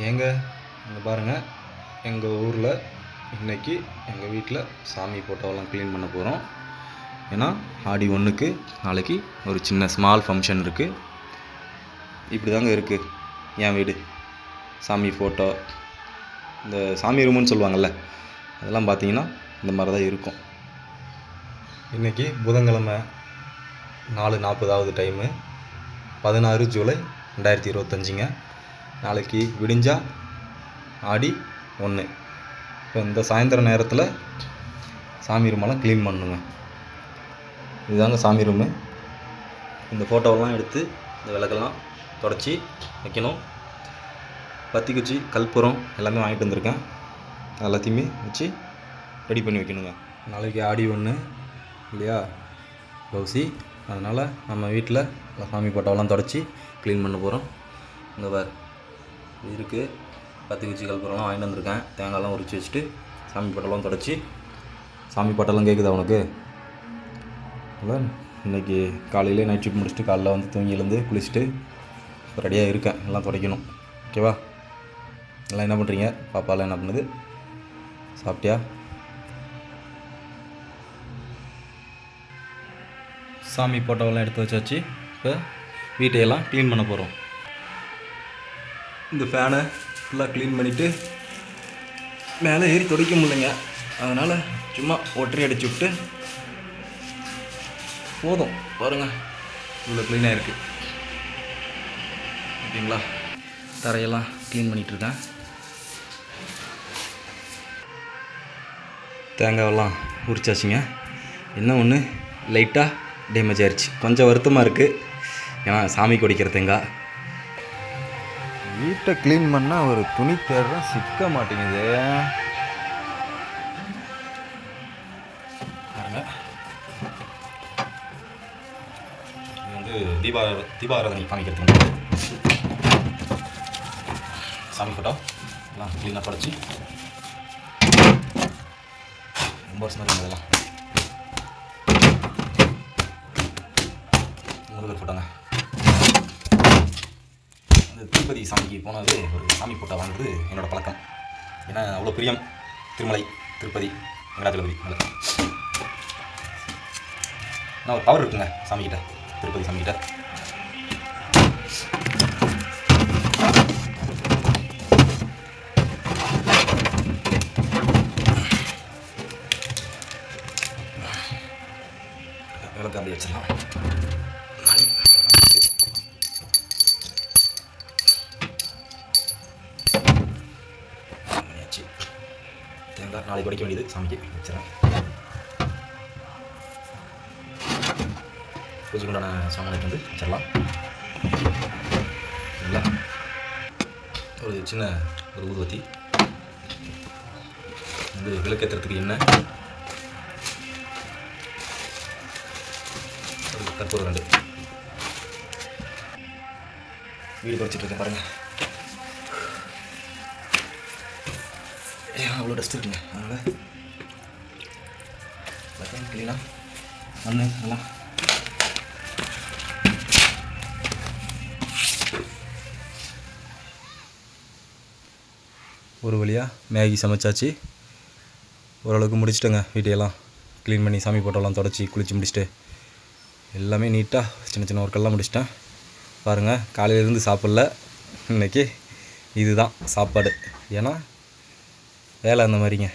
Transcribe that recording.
ஏங்க இங்கே பாருங்கள், எங்கள் ஊரில் இன்றைக்கி எங்கள் வீட்டில் சாமி ஃபோட்டோவெல்லாம் க்ளீன் பண்ண போகிறோம். ஏன்னா ஆடி 1க்கு நாளைக்கு ஒரு சின்ன ஸ்மால் ஃபங்க்ஷன் இருக்குது. இப்படி தாங்க இருக்குது என் வீடு. சாமி ஃபோட்டோ, இந்த சாமி ரூமுன்னு சொல்லுவாங்கள்ல, அதெல்லாம் பார்த்திங்கன்னா இந்த மாதிரி தான் இருக்கும். இன்றைக்கி புதன்கிழமை 4:40 டைமு, 16 ஜூலை 2025ங்க. நாளைக்கு விடிஞ்சா ஆடி 1. இப்போ இந்த சாயந்தர நேரத்தில் சாமி ரூமெல்லாம் க்ளீன் பண்ணணுங்க. இதுதாங்க சாமி ரூமு. இந்த ஃபோட்டோவெல்லாம் எடுத்து இந்த விளக்கெல்லாம் தொடச்சி வைக்கணும். பத்தி குச்சி, கற்பூரம் எல்லாமே வாங்கிட்டு வந்திருக்கேன். எல்லாத்தையுமே வச்சு ரெடி பண்ணி வைக்கணுங்க. நாளைக்கு ஆடி 1 இல்லையா, பௌசி. அதனால் நம்ம வீட்டில் சாமி ஃபோட்டோவெல்லாம் தொடச்சி க்ளீன் பண்ண போகிறோம். இங்கே பார் இருக்குது, பத்தி குச்சி, கற்பூரம்லாம் வாங்கிட்டு வந்திருக்கேன். தேங்காய்லாம் உரித்து வச்சுட்டு சாமி ஃபோட்டோலாம் தொடச்சி. சாமி ஃபோட்டோலாம் கேட்குதா உனக்கு? இல்லை, இன்றைக்கி காலையிலே நைட் ஷிஃப்ட் முடிச்சுட்டு காலைல வந்து தூங்கி எழுந்து குளிச்சுட்டு ரெடியாக இருக்கேன். எல்லாம் துடைக்கணும். ஓகேவா? எல்லாம் என்ன பண்ணுறீங்க? பாப்பாலாம் என்ன பண்ணுது? சாப்பிட்டியா? சாமி ஃபோட்டோவெல்லாம் எடுத்து வச்சாச்சு. இப்போ வீட்டையெல்லாம் க்ளீன் பண்ண போகிறோம். இந்த ஃபேனை ஃபுல்லாக க்ளீன் பண்ணிவிட்டு மேலே ஏறி துடைக்க முடியலைங்க. அதனால் சும்மா ஒற்றை அடிச்சு விட்டு போதும். பாருங்கள், இவ்வளோ க்ளீனாக இருக்குது. ஓகேங்களா? தரையெல்லாம் க்ளீன் பண்ணிகிட்ருக்கேன். தேங்காயெல்லாம் உரிச்சாச்சுங்க. என்ன ஒன்று லைட்டாக டேமேஜ் ஆயிடுச்சு. கொஞ்சம் வருத்தமாக இருக்குது. ஏன்னா சாமிக்கு உடைக்கிற தேங்காய். வீட்டை க்ளீன் பண்ணால் ஒரு துணி தேடுறோம், சிக்க மாட்டேங்குது. பாருங்கள், இது வந்து தீபாராதனை காமிக்கிறதுக்கு சாமி ஃபோட்டோ எல்லாம் க்ளீனாக படைச்சி ரொம்ப வருஷமாக இருக்குது. அதெல்லாம் முருகர் ஃபோட்டோங்க. இந்த திருப்பதி சாமிக்கு போனது ஒரு சாமி ஃபோட்டோ வாங்குறது என்னோடய பழக்கம். ஏன்னா அவ்வளோ பிரியம் திருமலை, திருப்பதி, வெங்கடாஜலபதி மேலே. ஆனால் ஒரு பவர் இருக்குங்க சாமிக்கிட்ட, திருப்பதி சாமிக்கிட்ட. விளக்கு அப்படி வச்சிடலாம். தேங்காய் நாளைக்கு உடைக்க வேண்டியது, சாமிக்கு வச்சிடறேன். பூஜைக்கு உண்டான சாமானுக்கு வந்து வச்சிடலாம். சரிங்களா? ஒரு சின்ன ஒரு ஊதுவத்தி வந்து விளக்கேற்றுறதுக்கு எண்ணெய், ஒரு கற்பூரம் 2. வீடு தொடச்சிட்ருக்கேன் பாருங்கள். அவ்வளோ டஸ்ட் இருக்குங்க. அதனால் எல்லாத்தையும் க்ளீனாக மண் எல்லாம் ஒரு வழியாக மேகி சமைச்சாச்சு. ஓரளவுக்கு முடிச்சிட்டேங்க. வீட்டையெல்லாம் க்ளீன் பண்ணி சாமி ஃபோட்டோலாம் தொடச்சி குளித்து முடிச்சுட்டு எல்லாமே நீட்டாக சின்ன சின்ன ஒர்க்கெல்லாம் முடிச்சிட்டேன். பாருங்கள், காலையிலேருந்து சாப்பிடல. இன்றைக்கி இதுதான் சாப்பாடு. ஏன்னா வேலை அந்த மாதிரிங்க.